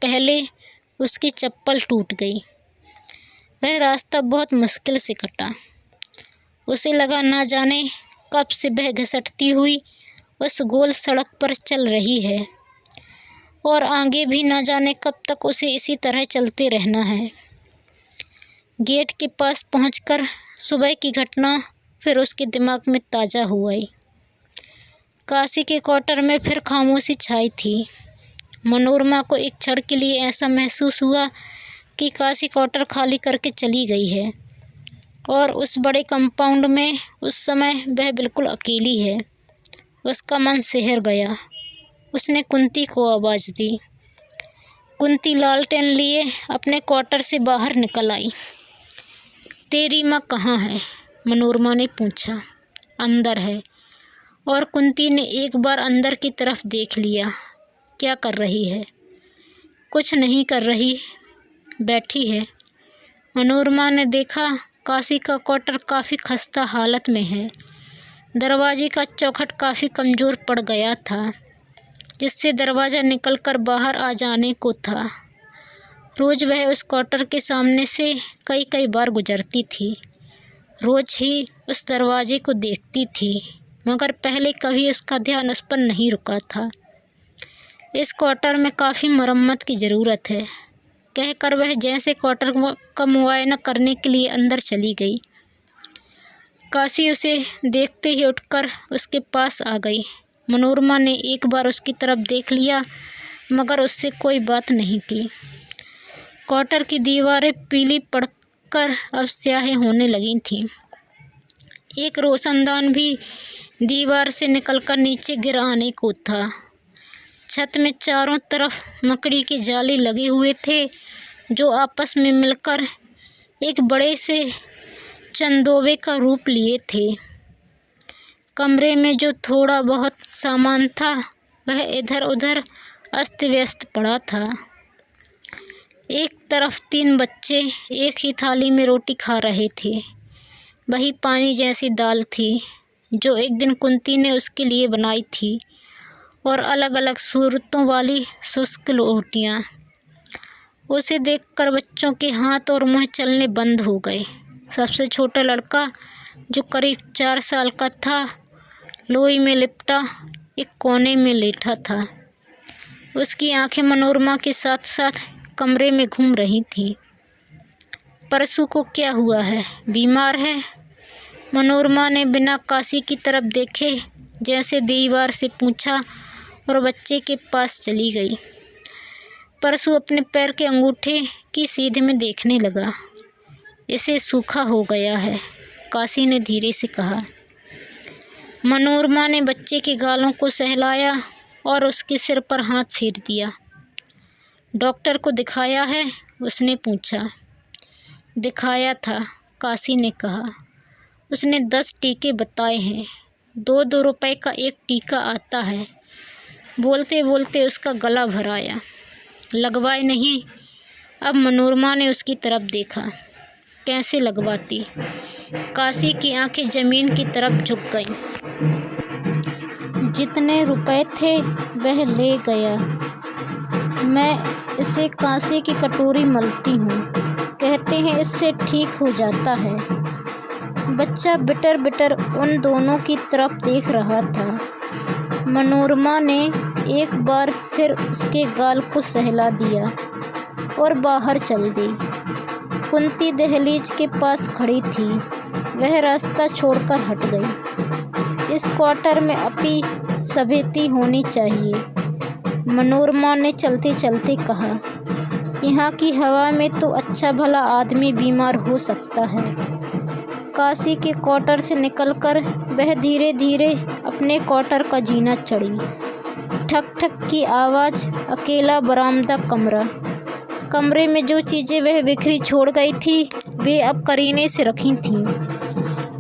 पहले उसकी चप्पल टूट गई। वह रास्ता बहुत मुश्किल से कटा। उसे लगा ना जाने कब से वह घसटती हुई उस गोल सड़क पर चल रही है और आगे भी ना जाने कब तक उसे इसी तरह चलते रहना है। गेट के पास पहुंचकर सुबह की घटना फिर उसके दिमाग में ताज़ा हो आई। काशी के क्वार्टर में फिर खामोशी छाई थी। मनोरमा को एक क्षण के लिए ऐसा महसूस हुआ कि काशी क्वार्टर खाली करके चली गई है और उस बड़े कंपाउंड में उस समय वह बिल्कुल अकेली है। उसका मन सिहर गया। उसने कुंती को आवाज़ दी। कुंती लालटेन लिए अपने क्वार्टर से बाहर निकल आई। तेरी माँ कहाँ है? मनोरमा ने पूछा। अंदर है। और कुंती ने एक बार अंदर की तरफ देख लिया। क्या कर रही है? कुछ नहीं कर रही, बैठी है। मनोरमा ने देखा काशी का क्वार्टर काफ़ी खस्ता हालत में है। दरवाजे का चौखट काफ़ी कमज़ोर पड़ गया था, जिससे दरवाज़ा निकलकर बाहर आ जाने को था। रोज़ वह उस क्वार्टर के सामने से कई कई बार गुजरती थी। रोज़ ही उस दरवाजे को देखती थी, मगर पहले कभी उसका ध्यान उस पर नहीं रुका था। इस क्वार्टर में काफ़ी मरम्मत की ज़रूरत है, कहकर वह जैसे क्वार्टर का मुआयना करने के लिए अंदर चली गई। काशी उसे देखते ही उठकर उसके पास आ गई। मनोरमा ने एक बार उसकी तरफ देख लिया, मगर उससे कोई बात नहीं की। क्वार्टर की दीवारें पीली पड़कर अब स्याही होने लगी थीं। एक रोशनदान भी दीवार से निकलकर नीचे गिर आने को था। छत में चारों तरफ मकड़ी के जाले लगे हुए थे, जो आपस में मिलकर एक बड़े से चंदोबे का रूप लिए थे। कमरे में जो थोड़ा बहुत सामान था, वह इधर उधर अस्त व्यस्त पड़ा था। एक तरफ 3 बच्चे एक ही थाली में रोटी खा रहे थे। वही पानी जैसी दाल थी, जो एक दिन कुंती ने उसके लिए बनाई थी, और अलग अलग सूरतों वाली शुष्क रोटियाँ। उसे देखकर बच्चों के हाथ और मुँह चलने बंद हो गए। सबसे छोटा लड़का, जो करीब 4 साल का था, लोई में लिपटा एक कोने में लेटा था। उसकी आंखें मनोरमा के साथ साथ कमरे में घूम रही थीं। परसू को क्या हुआ है, बीमार है? मनोरमा ने बिना काशी की तरफ देखे जैसे दीवार से पूछा और बच्चे के पास चली गई। परसू अपने पैर के अंगूठे की सीध में देखने लगा। इसे सूखा हो गया है, काशी ने धीरे से कहा। मनोरमा ने बच्चे के गालों को सहलाया और उसके सिर पर हाथ फेर दिया। डॉक्टर को दिखाया है? उसने पूछा। दिखाया था, काशी ने कहा। उसने 10 टीके बताए हैं। 2-2 रुपए का एक टीका आता है। बोलते बोलते उसका गला भर आया। लगवाए नहीं? अब मनोरमा ने उसकी तरफ देखा। कैसे लगवाती? काशी की आंखें जमीन की तरफ झुक गईं। जितने रुपए थे वह ले गया। मैं इसे कांसे की कटोरी मलती हूँ। कहते हैं इससे ठीक हो जाता है। बच्चा बिटर बिटर उन दोनों की तरफ देख रहा था। मनोरमा ने एक बार फिर उसके गाल को सहला दिया और बाहर चल दी। कुंती दहलीज के पास खड़ी थी। वह रास्ता छोड़कर हट गई। इस क्वार्टर में अपी सभ्यता होनी चाहिए, मनोरमा ने चलते चलते कहा। यहाँ की हवा में तो अच्छा भला आदमी बीमार हो सकता है। काशी के क्वार्टर से निकलकर वह धीरे धीरे अपने क्वार्टर का जीना चढ़ी। ठक ठक की आवाज़, अकेला बरामदा कमरा। कमरे में जो चीज़ें वह बिखरी छोड़ गई थी, वे अब करीने से रखी थीं।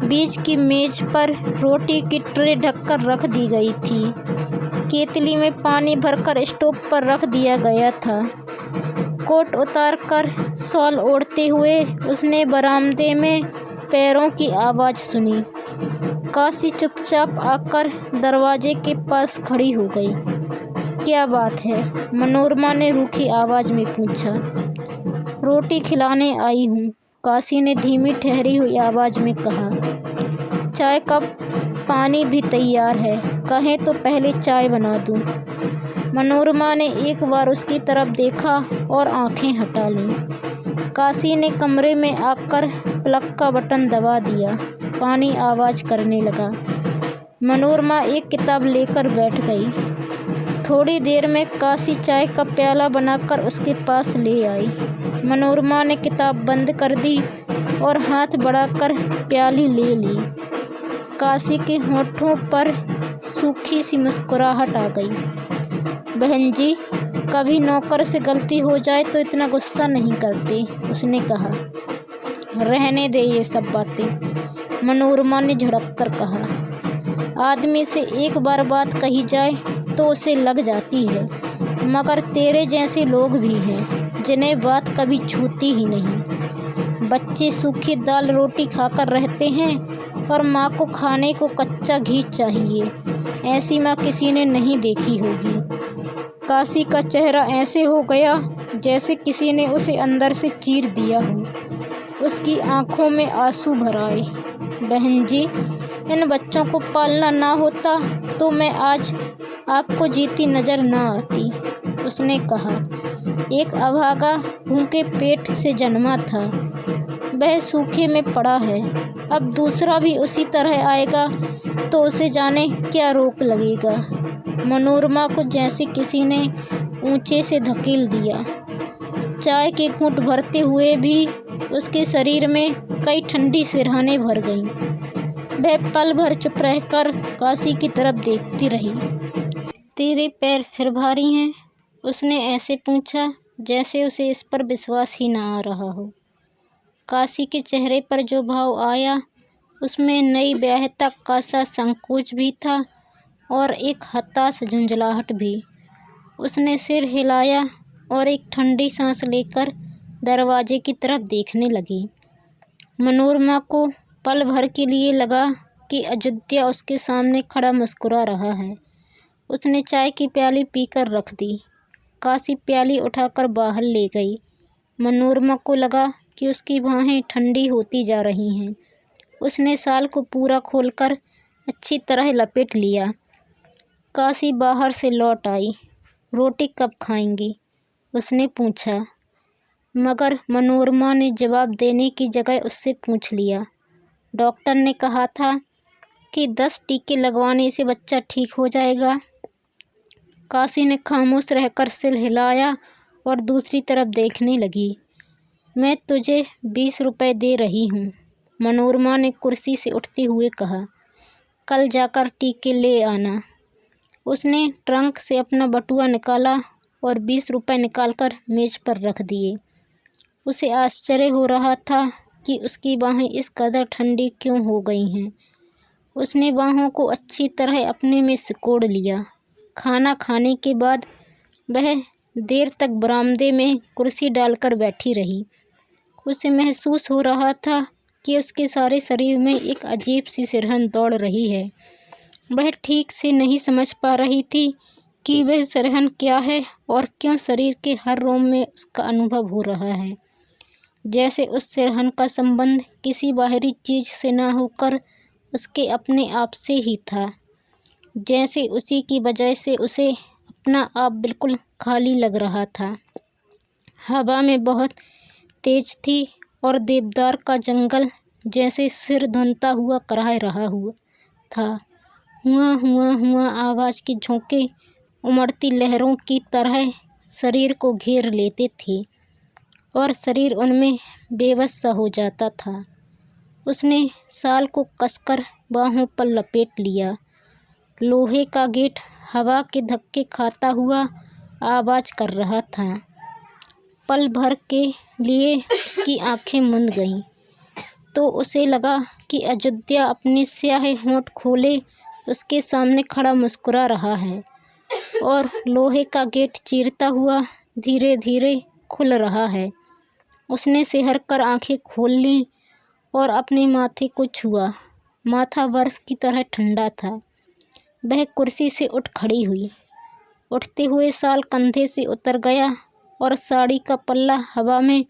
बीच की मेज पर रोटी की ट्रे ढककर रख दी गई थी। केतली में पानी भरकर स्टोव पर रख दिया गया था। कोट उतारकर शॉल ओढ़ते हुए उसने बरामदे में पैरों की आवाज़ सुनी। काशी चुपचाप आकर दरवाजे के पास खड़ी हो गई। क्या बात है? मनोरमा ने रूखी आवाज़ में पूछा। रोटी खिलाने आई हूँ, काशी ने धीमी ठहरी हुई आवाज़ में कहा। चाय का पानी भी तैयार है, कहें तो पहले चाय बना दूँ। मनोरमा ने एक बार उसकी तरफ देखा और आंखें हटा लीं। काशी ने कमरे में आकर प्लग का बटन दबा दिया। पानी आवाज़ करने लगा। मनोरमा एक किताब लेकर बैठ गई। थोड़ी देर में काशी चाय का प्याला बनाकर उसके पास ले आई। मनोरमा ने किताब बंद कर दी और हाथ बढ़ाकर प्याली ले ली। काशी के होठों पर सूखी सी मुस्कुराहट आ गई। बहन जी, कभी नौकर से गलती हो जाए तो इतना गुस्सा नहीं करते, उसने कहा। रहने दे ये सब बातें, मनोरमा ने झड़क कर कहा। आदमी से एक बार बात कही जाए तो उसे लग जाती है, मगर तेरे जैसे लोग भी हैं जिन्हें बात कभी छूती ही नहीं। बच्चे सूखी दाल रोटी खाकर रहते हैं और माँ को खाने को कच्चा घी चाहिए। ऐसी माँ किसी ने नहीं देखी होगी। काशी का चेहरा ऐसे हो गया जैसे किसी ने उसे अंदर से चीर दिया हो। उसकी आंखों में आंसू भर आए। बहन जी, इन बच्चों को पालना ना होता तो मैं आज आपको जीती नजर ना आती, उसने कहा। एक अभागा भूखे पेट से जन्मा था, वह सूखे में पड़ा है। अब दूसरा भी उसी तरह आएगा तो उसे जाने क्या रोक लगेगा। मनोरमा को जैसे किसी ने ऊंचे से धकेल दिया। चाय के घूंट भरते हुए भी उसके शरीर में कई ठंडी सिरहानें भर गईं। वह पल भर चुप रहकर काशी की तरफ देखती रही। तेरे पैर फिर भारी हैं? उसने ऐसे पूछा जैसे उसे इस पर विश्वास ही ना आ रहा हो। काशी के चेहरे पर जो भाव आया उसमें नई ब्याहता का सा संकोच भी था और एक हताश झुंझलाहट भी। उसने सिर हिलाया और एक ठंडी सांस लेकर दरवाजे की तरफ देखने लगी। मनोरमा को पल भर के लिए लगा कि अयोध्या उसके सामने खड़ा मुस्कुरा रहा है। उसने चाय की प्याली पीकर रख दी। काशी प्याली उठाकर बाहर ले गई। मनोरमा को लगा कि उसकी बाहें ठंडी होती जा रही हैं। उसने शाल को पूरा खोलकर अच्छी तरह लपेट लिया। काशी बाहर से लौट आई। रोटी कब खाएंगी? उसने पूछा, मगर मनोरमा ने जवाब देने की जगह उससे पूछ लिया। डॉक्टर ने कहा था कि 10 टीके लगवाने से बच्चा ठीक हो जाएगा। काशी ने खामोश रहकर सिर हिलाया और दूसरी तरफ देखने लगी। मैं तुझे 20 रुपए दे रही हूँ, मनोरमा ने कुर्सी से उठते हुए कहा। कल जाकर टीके ले आना। उसने ट्रंक से अपना बटुआ निकाला और 20 रुपए निकालकर मेज पर रख दिए। उसे आश्चर्य हो रहा था कि उसकी बाहें इस कदर ठंडी क्यों हो गई हैं। उसने बाहों को अच्छी तरह अपने में सिकोड़ लिया। खाना खाने के बाद वह देर तक बरामदे में कुर्सी डालकर बैठी रही। उसे महसूस हो रहा था कि उसके सारे शरीर में एक अजीब सी सिरहन दौड़ रही है। वह ठीक से नहीं समझ पा रही थी कि वह सिरहन क्या है और क्यों शरीर के हर रोम में उसका अनुभव हो रहा है। जैसे उस सिरहन का संबंध किसी बाहरी चीज से ना होकर उसके अपने आप से ही था। जैसे उसी की वजह से उसे अपना आप बिल्कुल खाली लग रहा था। हवा में बहुत तेज थी और देवदार का जंगल जैसे सिर धुनता हुआ कराह रहा हुआ था। हुआ आवाज़ के झोंके उमड़ती लहरों की तरह शरीर को घेर लेते थे और शरीर उनमें बेबस सा हो जाता था। उसने शाल को कसकर बाहों पर लपेट लिया। लोहे का गेट हवा के धक्के खाता हुआ आवाज़ कर रहा था। पल भर के लिए उसकी आंखें मुंद गईं तो उसे लगा कि अयोध्या अपने स्याह होंठ खोले उसके सामने खड़ा मुस्कुरा रहा है और लोहे का गेट चीरता हुआ धीरे धीरे खुल रहा है। उसने सिहर कर आंखें खोल लीं और अपने माथे को छुआ। माथा बर्फ की तरह ठंडा था। वह कुर्सी से उठ खड़ी हुई। उठते हुए शाल कंधे से उतर गया और साड़ी का पल्ला हवा में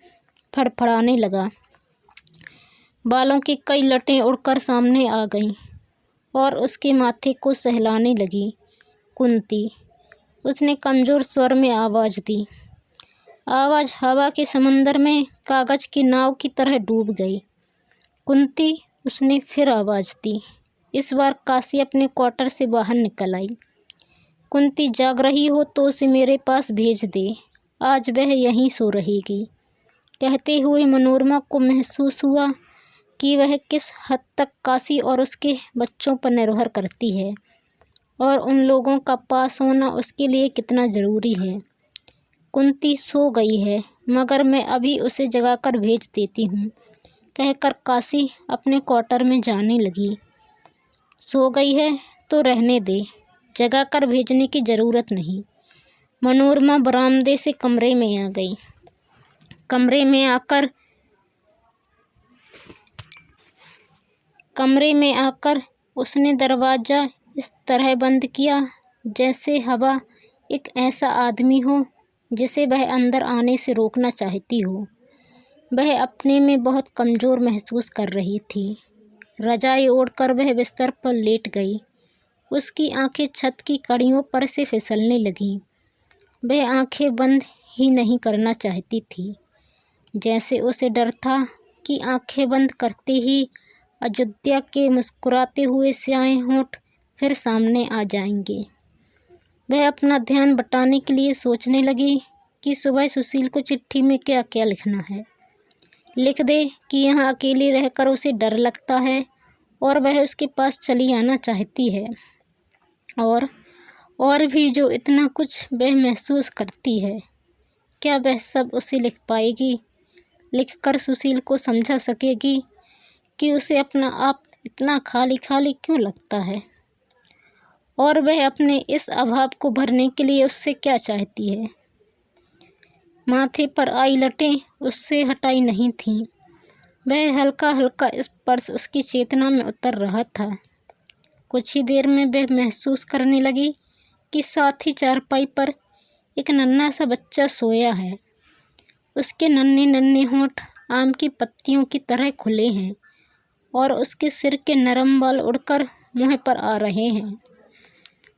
फड़फड़ाने लगा। बालों की कई लटें उड़कर सामने आ गईं और उसके माथे को सहलाने लगी। कुंती, उसने कमज़ोर स्वर में आवाज़ दी। आवाज़ हवा के समंदर में कागज़ की नाव की तरह डूब गई। कुंती, उसने फिर आवाज़ दी। इस बार काशी अपने क्वार्टर से बाहर निकल आई। कुंती, जाग रही हो तो उसे मेरे पास भेज दे, आज वह यहीं सो रहेगी। कहते हुए मनोरमा को महसूस हुआ कि वह किस हद तक काशी और उसके बच्चों पर निर्भर करती है और उन लोगों का पास होना उसके लिए कितना ज़रूरी है। कुंती सो गई है, मगर मैं अभी उसे जगाकर भेज देती हूँ, कहकर काशी अपने क्वार्टर में जाने लगी। सो गई है तो रहने दे, जगाकर भेजने की ज़रूरत नहीं। मनोरमा बरामदे से कमरे में आ गई। कमरे में आकर कमरे में आकर उसने दरवाज़ा इस तरह बंद किया जैसे हवा एक ऐसा आदमी हो जिसे वह अंदर आने से रोकना चाहती हो। वह अपने में बहुत कमज़ोर महसूस कर रही थी। रज़ाई ओढ़कर वह बिस्तर पर लेट गई। उसकी आंखें छत की कड़ियों पर से फिसलने लगीं। वह आंखें बंद ही नहीं करना चाहती थी, जैसे उसे डर था कि आंखें बंद करते ही अयोध्या के मुस्कुराते हुए स्याहे होंठ फिर सामने आ जाएंगे। वह अपना ध्यान बटाने के लिए सोचने लगी कि सुबह सुशील को चिट्ठी में क्या क्या लिखना है। लिख दे कि यहाँ अकेले रहकर उसे डर लगता है और वह उसके पास चली आना चाहती है, और भी जो इतना कुछ वह महसूस करती है। क्या वह सब उसे लिख पाएगी? लिखकर सुशील को समझा सकेगी कि उसे अपना आप इतना खाली खाली क्यों लगता है, और वह अपने इस अभाव को भरने के लिए उससे क्या चाहती है। माथे पर आई लटें उससे हटाई नहीं थीं। वह हल्का हल्का स्पर्श उसकी चेतना में उतर रहा था। कुछ ही देर में वह महसूस करने लगी कि साथ ही चारपाई पर एक नन्हा सा बच्चा सोया है। उसके नन्हे नन्हे होंठ आम की पत्तियों की तरह खुले हैं और उसके सिर के नरम बाल उड़कर मुँह पर आ रहे हैं।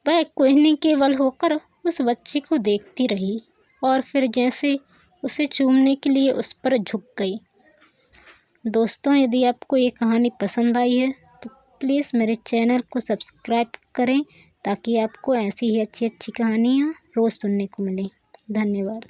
वह कोहनी के बल होकर उस बच्चे को देखती रही और फिर जैसे उसे चूमने के लिए उस पर झुक गई। दोस्तों, यदि आपको ये कहानी पसंद आई है तो प्लीज़ मेरे चैनल को सब्सक्राइब करें ताकि आपको ऐसी ही अच्छी अच्छी कहानियाँ रोज़ सुनने को मिलें। धन्यवाद।